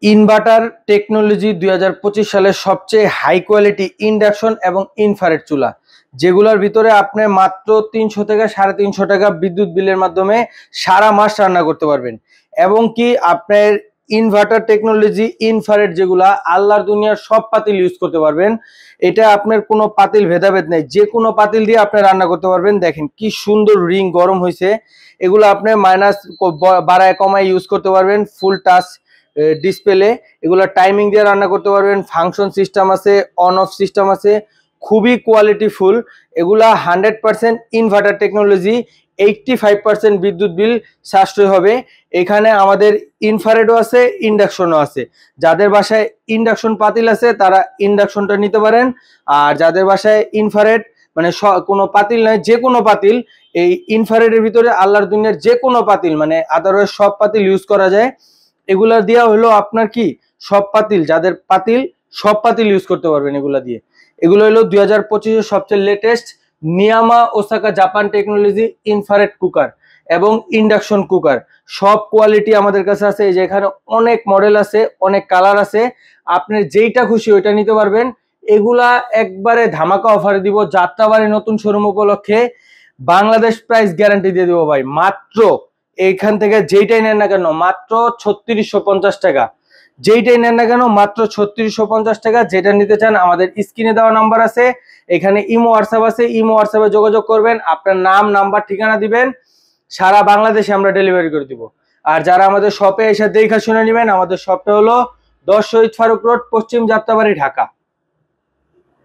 Inverter technology 2025 সালের সবচেয়ে high quality induction এবং ইনফ্রারেড চুলা, যেগুলোর ভিতরে আপনি মাত্র 300 থেকে 350 টাকা বিদ্যুৎ বিলের মাধ্যমে সারা মাস রান্না করতে পারবেন। এবং কি আপনার ইনভার্টার টেকনোলজি ইনফ্রারেড যেগুলা আল্লাহর দুনিয়ার সব পাতিল ইউজ করতে পারবেন। এটা আপনার কোনো পাতিল ভেদাভেদ নেই, যে কোনো পাতিল দিয়ে আপনি রান্না করতে পারবেন। দেখেন কি সুন্দর রিং গরম হয়েছে। এগুলো আপনি মাইনাস বাড়ায় কমায় ইউজ করতে পারবেন। ফুল টাচ ডিসপ্লে, এগুলো টাইমিং দিয়ে রান্না করতে পারবেন। ফাংশন সিস্টেম আছে, অন অফ সিস্টেম আছে, খুবই কোয়ালিটিফুল। এগুলা 100% ইনভার্টার টেকনোলজি, 85% বিদ্যুৎ বিল সাশ্রয় হবে। এখানে আমাদের ইনফ্রারেডও আছে, ইন্ডাকশনও আছে। যাদের বাসায় ইন্ডাকশন পাতিল আছে তারা ইন্ডাকশনটা নিতে পারেন, আর যাদের বাসায় ইনফ্রারেড মানে কোনো পাতিল নয়, যে কোনো পাতিল, এই ইনফ্রারেডের ভিতরে আল্লাহর দুনিয়ার যে কোনো পাতিল মানে আদারওয়াইজ সব পাতিল ইউজ করা যায়। এগুলা দেওয়া হলো আপনার কি সব পাতিল, যাদের পাতিল সব পাতিল ইউজ করতে পারবেন এগুলা দিয়ে। এগুলো হলো 2025 সবচেয়ে লেটেস্ট নিয়ামা Osaka Japan technology infrared cooker এবং ইন্ডাকশন কুকার। সব কোয়ালিটি আমাদের কাছে আছে। এই যে এখানে অনেক মডেল আছে, অনেক কালার আছে, আপনি যেইটা খুশি ওইটা নিতে পারবেন। এগুলা একবারে ধামাকা অফারে দিব যাত্রাবাড়ি নতুন শোরুম উপলক্ষে। বাংলাদেশ প্রাইস গ্যারান্টি দিয়ে দেবো ভাই, মাত্র এইখান থেকে যেইটাই নেন না কেন মাত্র 3650 টাকা। যেইটাই নেন না কেন মাত্র 3650 টাকা। যেটা নিতে চান আমাদের স্ক্রিনে দেওয়া নাম্বার আছে, এখানে ইমো হোয়াটসঅ্যাপ আছে, ইমো হোয়াটসঅ্যাপে যোগাযোগ করবেন, আপনার নাম নাম্বার ঠিকানা দিবেন, সারা বাংলাদেশে আমরা ডেলিভারি করে দিব। আর যারা আমাদের শপে এসে দেখা শুনে নেবেন, আমাদের শপটা হলো 10 শহীদ ফারুক রোড, পশ্চিম যাত্রাবাড়ি, ঢাকা।